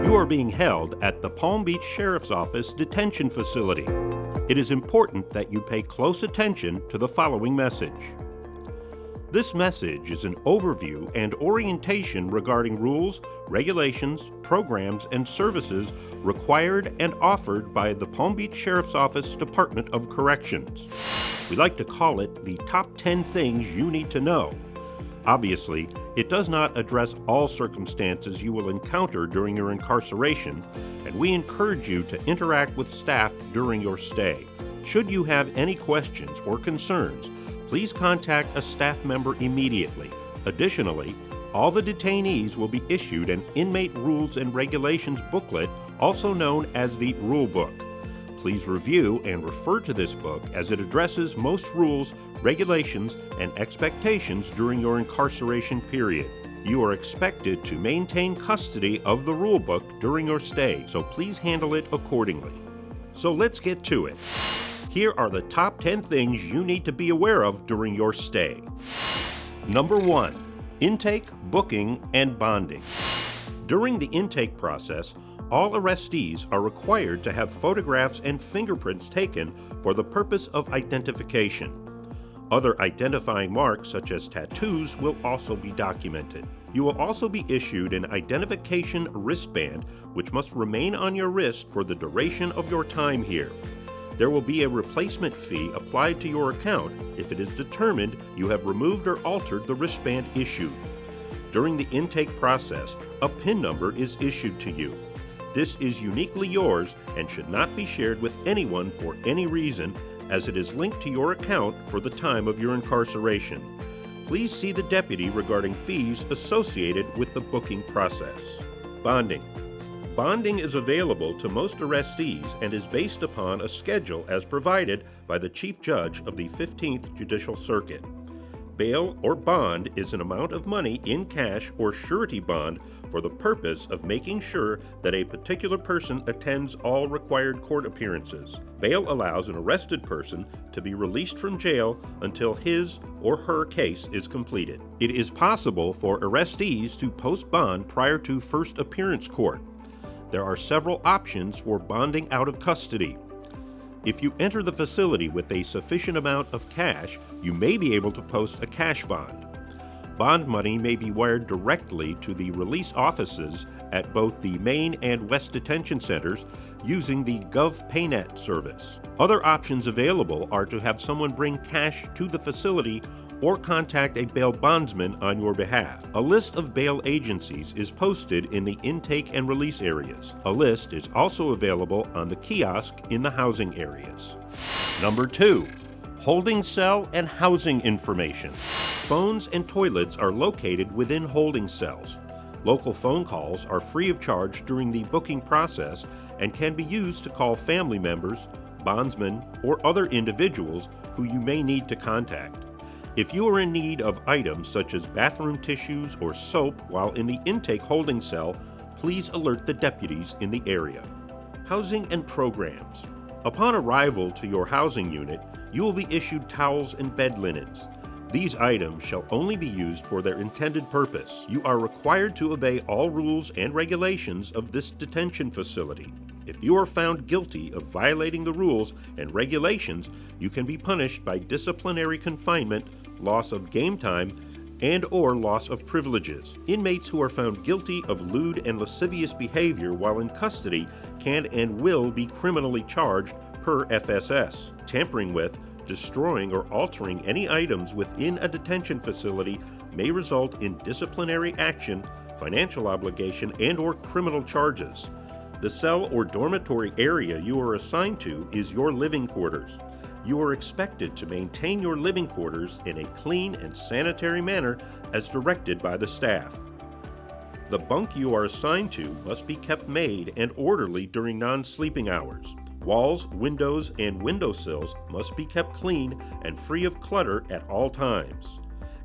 You are being held at the Palm Beach Sheriff's Office Detention Facility. It is important that you pay close attention to the following message. This message is an overview and orientation regarding rules, regulations, programs, and services required and offered by the Palm Beach Sheriff's Office Department of Corrections. We like to call it the top 10 things you need to know. Obviously, it does not address all circumstances you will encounter during your incarceration, and we encourage you to interact with staff during your stay. Should you have any questions or concerns, please contact a staff member immediately. Additionally, all the detainees will be issued an Inmate Rules and Regulations booklet, also known as the Rule Book. Please review and refer to this book as it addresses most rules, regulations, and expectations during your incarceration period. You are expected to maintain custody of the rule book during your stay, so please handle it accordingly. So let's get to it. Here are the top 10 things you need to be aware of during your stay. Number 1. Intake, booking, and bonding. During the intake process, all arrestees are required to have photographs and fingerprints taken for the purpose of identification. Other identifying marks, such as tattoos, will also be documented. You will also be issued an identification wristband, which must remain on your wrist for the duration of your time here. There will be a replacement fee applied to your account if it is determined you have removed or altered the wristband issued. During the intake process, a PIN number is issued to you. This is uniquely yours and should not be shared with anyone for any reason, as it is linked to your account for the time of your incarceration. Please see the deputy regarding fees associated with the booking process. Bonding. Bonding is available to most arrestees and is based upon a schedule as provided by the Chief Judge of the 15th Judicial Circuit. Bail or bond is an amount of money in cash or surety bond for the purpose of making sure that a particular person attends all required court appearances. Bail allows an arrested person to be released from jail until his or her case is completed. It is possible for arrestees to post bond prior to first appearance court. There are several options for bonding out of custody. If you enter the facility with a sufficient amount of cash, you may be able to post a cash bond. Bond money may be wired directly to the release offices at both the main and west detention centers using the GovPayNet service. Other options available are to have someone bring cash to the facility or contact a bail bondsman on your behalf. A list of bail agencies is posted in the intake and release areas. A list is also available on the kiosk in the housing areas. Number 2. Holding cell and housing information. Phones and toilets are located within holding cells. Local phone calls are free of charge during the booking process and can be used to call family members, bondsmen, or other individuals who you may need to contact. If you are in need of items such as bathroom tissues or soap while in the intake holding cell, please alert the deputies in the area. Housing and programs. Upon arrival to your housing unit, you will be issued towels and bed linens. These items shall only be used for their intended purpose. You are required to obey all rules and regulations of this detention facility. If you are found guilty of violating the rules and regulations, you can be punished by disciplinary confinement, loss of game time, and/or loss of privileges. Inmates who are found guilty of lewd and lascivious behavior while in custody can and will be criminally charged per FSS. Tampering with, destroying, or altering any items within a detention facility may result in disciplinary action, financial obligation, and/or criminal charges. The cell or dormitory area you are assigned to is your living quarters. You are expected to maintain your living quarters in a clean and sanitary manner as directed by the staff. The bunk you are assigned to must be kept made and orderly during non-sleeping hours. Walls, windows, and windowsills must be kept clean and free of clutter at all times.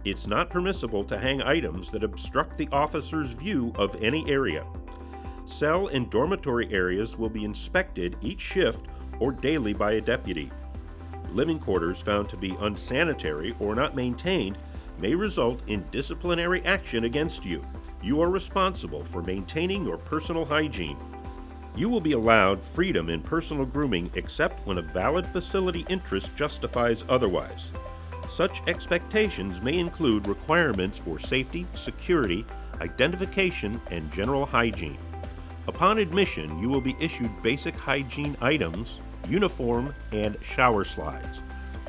It's not permissible to hang items that obstruct the officer's view of any area. Cell and dormitory areas will be inspected each shift or daily by a deputy. Living quarters found to be unsanitary or not maintained may result in disciplinary action against you. You are responsible for maintaining your personal hygiene. You will be allowed freedom in personal grooming except when a valid facility interest justifies otherwise. Such expectations may include requirements for safety, security, identification, and general hygiene. Upon admission, you will be issued basic hygiene items, uniform, and shower slides.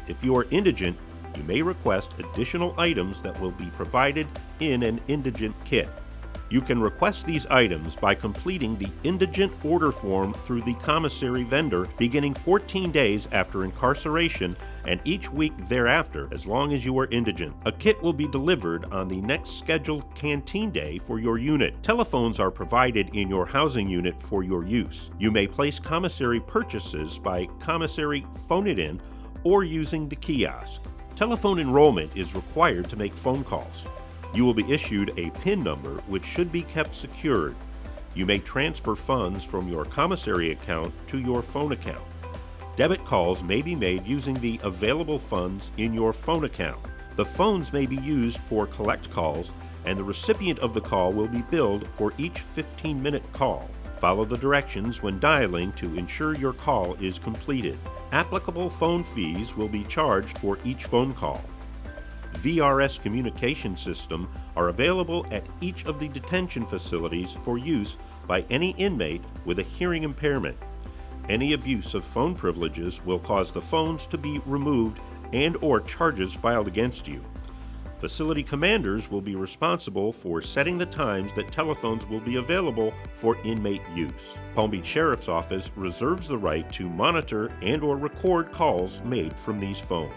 If you are indigent, you may request additional items that will be provided in an indigent kit. You can request these items by completing the indigent order form through the commissary vendor beginning 14 days after incarceration and each week thereafter as long as you are indigent. A kit will be delivered on the next scheduled canteen day for your unit. Telephones are provided in your housing unit for your use. You may place commissary purchases by commissary phone it in or using the kiosk. Telephone enrollment is required to make phone calls. You will be issued a PIN number which should be kept secured. You may transfer funds from your commissary account to your phone account. Debit calls may be made using the available funds in your phone account. The phones may be used for collect calls, and the recipient of the call will be billed for each 15-minute call. Follow the directions when dialing to ensure your call is completed. Applicable phone fees will be charged for each phone call. VRS communication system are available at each of the detention facilities for use by any inmate with a hearing impairment. Any abuse of phone privileges will cause the phones to be removed and/or charges filed against you. Facility commanders will be responsible for setting the times that telephones will be available for inmate use. Palm Beach Sheriff's Office reserves the right to monitor and/or record calls made from these phones.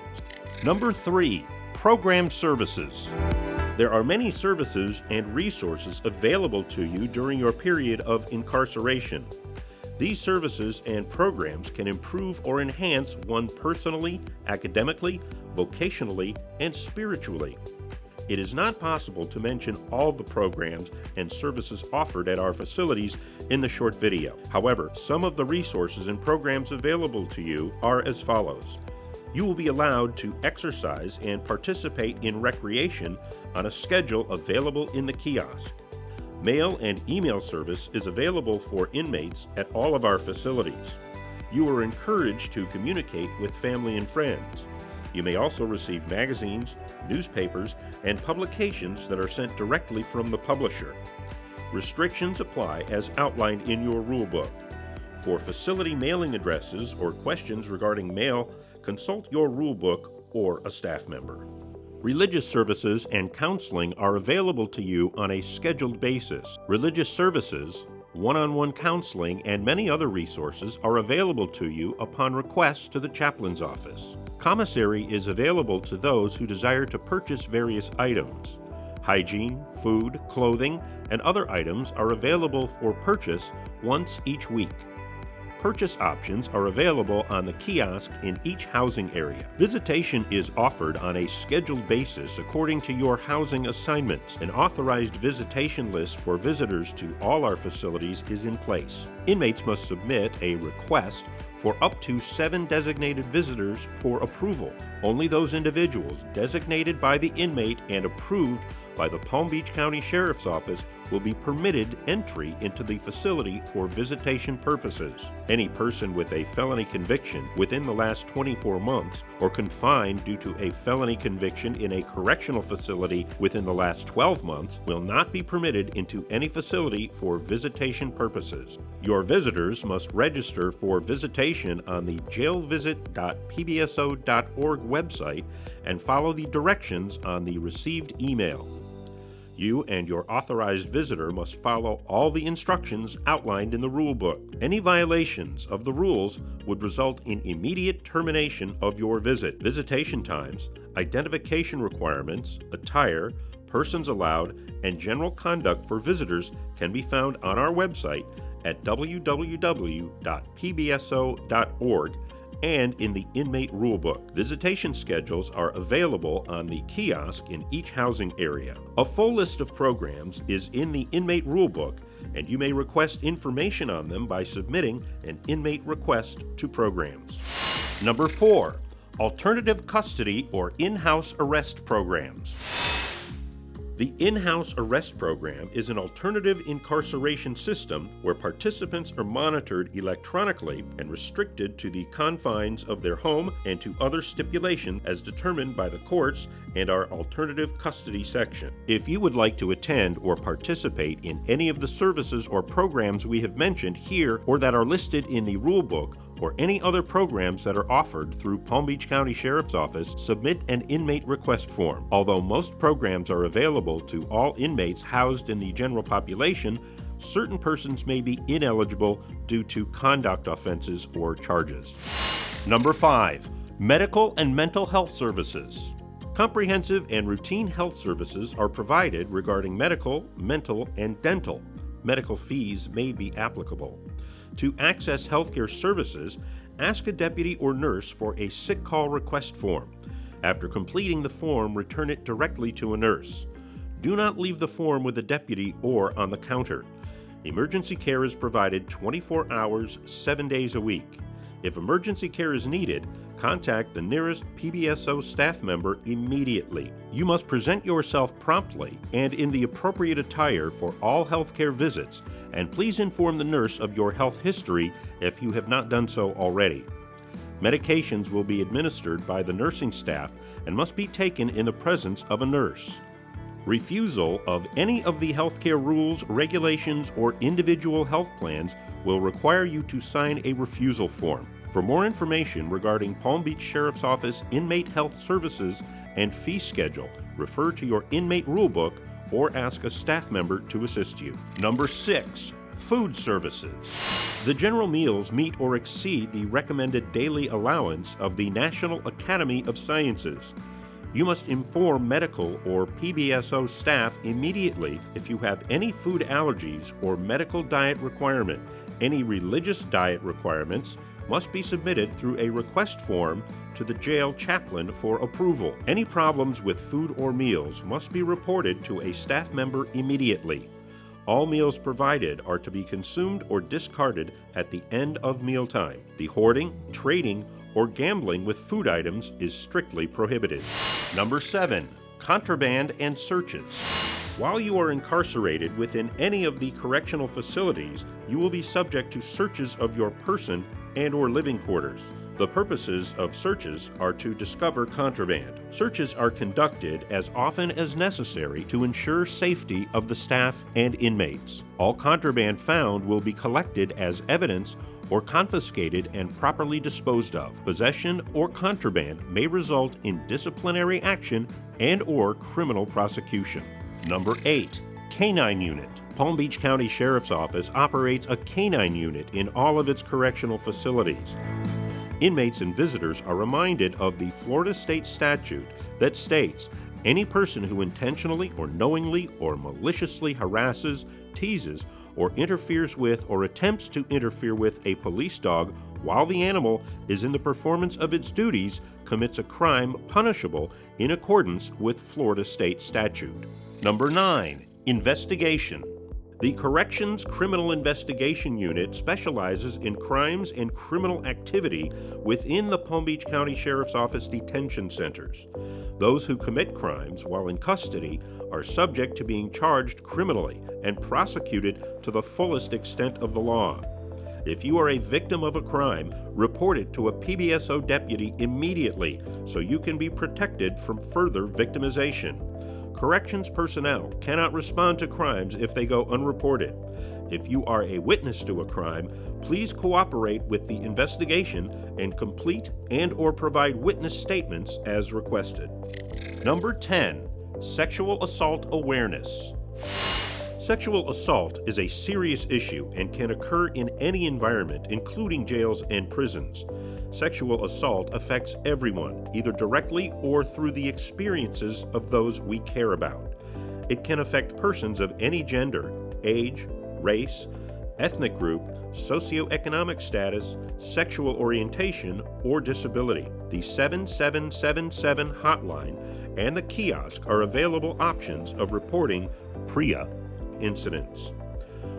Number 3. Program services. There are many services and resources available to you during your period of incarceration. These services and programs can improve or enhance one personally, academically, vocationally, and spiritually. It is not possible to mention all the programs and services offered at our facilities in the short video. However, some of the resources and programs available to you are as follows. You will be allowed to exercise and participate in recreation on a schedule available in the kiosk. Mail and email service is available for inmates at all of our facilities. You are encouraged to communicate with family and friends. You may also receive magazines, newspapers, and publications that are sent directly from the publisher. Restrictions apply as outlined in your rulebook. For facility mailing addresses or questions regarding mail, consult your rulebook or a staff member. Religious services and counseling are available to you on a scheduled basis. Religious services, one-on-one counseling, and many other resources are available to you upon request to the chaplain's office. Commissary is available to those who desire to purchase various items. Hygiene, food, clothing, and other items are available for purchase once each week. Purchase options are available on the kiosk in each housing area. Visitation is offered on a scheduled basis according to your housing assignments. An authorized visitation list for visitors to all our facilities is in place. Inmates must submit a request for up to 7 designated visitors for approval. Only those individuals designated by the inmate and approved by the Palm Beach County Sheriff's Office will be permitted entry into the facility for visitation purposes. Any person with a felony conviction within the last 24 months or confined due to a felony conviction in a correctional facility within the last 12 months will not be permitted into any facility for visitation purposes. Your visitors must register for visitation on the jailvisit.pbso.org website and follow the directions on the received email. You and your authorized visitor must follow all the instructions outlined in the rulebook. Any violations of the rules would result in immediate termination of your visit. Visitation times, identification requirements, attire, persons allowed, and general conduct for visitors can be found on our website at www.pbso.org and in the Inmate Rulebook. Visitation schedules are available on the kiosk in each housing area. A full list of programs is in the Inmate Rulebook, and you may request information on them by submitting an inmate request to programs. Number 4. Alternative custody or in-house arrest programs. The in-house arrest program is an alternative incarceration system where participants are monitored electronically and restricted to the confines of their home and to other stipulations as determined by the courts and our alternative custody section. If you would like to attend or participate in any of the services or programs we have mentioned here or that are listed in the rulebook, or any other programs that are offered through Palm Beach County Sheriff's Office, submit an inmate request form. Although most programs are available to all inmates housed in the general population, certain persons may be ineligible due to conduct offenses or charges. Number 5. Medical and mental health services. Comprehensive and routine health services are provided regarding medical, mental, and dental. Medical fees may be applicable. To access healthcare services, ask a deputy or nurse for a sick call request form. After completing the form, return it directly to a nurse. Do not leave the form with a deputy or on the counter. Emergency care is provided 24 hours, 7 days a week. If emergency care is needed, contact the nearest PBSO staff member immediately. You must present yourself promptly and in the appropriate attire for all healthcare visits, and please inform the nurse of your health history if you have not done so already. Medications will be administered by the nursing staff and must be taken in the presence of a nurse. Refusal of any of the healthcare rules, regulations, or individual health plans will require you to sign a refusal form. For more information regarding Palm Beach Sheriff's Office Inmate Health Services and fee schedule, refer to your inmate rulebook or ask a staff member to assist you. Number 6. Food services. The general meals meet or exceed the recommended daily allowance of the National Academy of Sciences. You must inform medical or PBSO staff immediately if you have any food allergies or medical diet requirement. Any religious diet requirements must be submitted through a request form to the jail chaplain for approval. Any problems with food or meals must be reported to a staff member immediately. All meals provided are to be consumed or discarded at the end of mealtime. The hoarding, trading, or gambling with food items is strictly prohibited. Number 7. Contraband and searches. While you are incarcerated within any of the correctional facilities, you will be subject to searches of your person and/or living quarters. The purposes of searches are to discover contraband. Searches are conducted as often as necessary to ensure safety of the staff and inmates. All contraband found will be collected as evidence or confiscated and properly disposed of. Possession or contraband may result in disciplinary action and/or criminal prosecution. Number 8. Canine Unit. Palm Beach County Sheriff's Office operates a canine unit in all of its correctional facilities. Inmates and visitors are reminded of the Florida state statute that states, any person who intentionally or knowingly or maliciously harasses, teases, or interferes with or attempts to interfere with a police dog while the animal is in the performance of its duties commits a crime punishable in accordance with Florida state statute. Number 9. Investigation. The Corrections Criminal Investigation Unit specializes in crimes and criminal activity within the Palm Beach County Sheriff's Office detention centers. Those who commit crimes while in custody are subject to being charged criminally and prosecuted to the fullest extent of the law. If you are a victim of a crime, report it to a PBSO deputy immediately so you can be protected from further victimization. Corrections personnel cannot respond to crimes if they go unreported. If you are a witness to a crime, please cooperate with the investigation and complete and/or provide witness statements as requested. Number 10. Sexual assault awareness. Sexual assault is a serious issue and can occur in any environment, including jails and prisons. Sexual assault affects everyone, either directly or through the experiences of those we care about. It can affect persons of any gender, age, race, ethnic group, socioeconomic status, sexual orientation, or disability. The 7777 hotline and the kiosk are available options of reporting PREA incidents.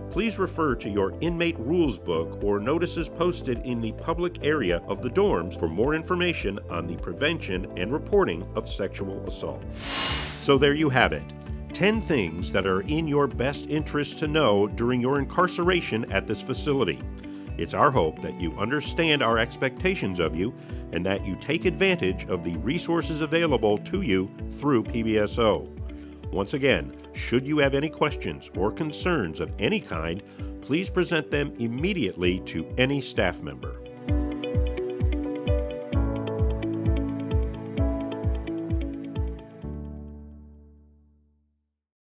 Please refer to your inmate rules book or notices posted in the public area of the dorms for more information on the prevention and reporting of sexual assault. So there you have it. 10 things that are in your best interest to know during your incarceration at this facility. It's our hope that you understand our expectations of you and that you take advantage of the resources available to you through PBSO. Once again, should you have any questions or concerns of any kind, please present them immediately to any staff member.